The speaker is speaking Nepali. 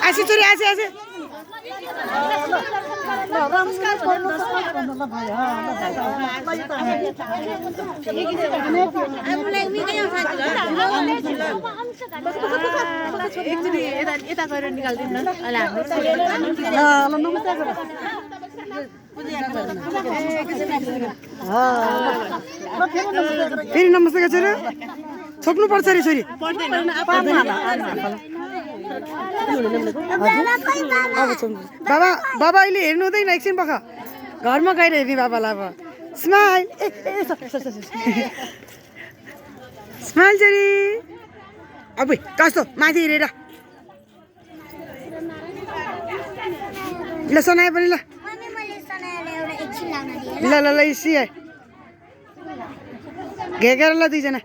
आसी छोरी आसी आसी यता गएर निकाल्दिनु न फेरि नमस्ते छोरी छोप्नु पर्छ अरे छोरी बाबा बाबा अहिले हेर्नु हुँदैन एकछिन पख घरमा गएर हेर्ने बाबालाई अब स्माइल स्माइल छोरी अब कस्तो माथि हेरेर ल सनायो पनि ल ल ल ल सिया घेर ल दुईजना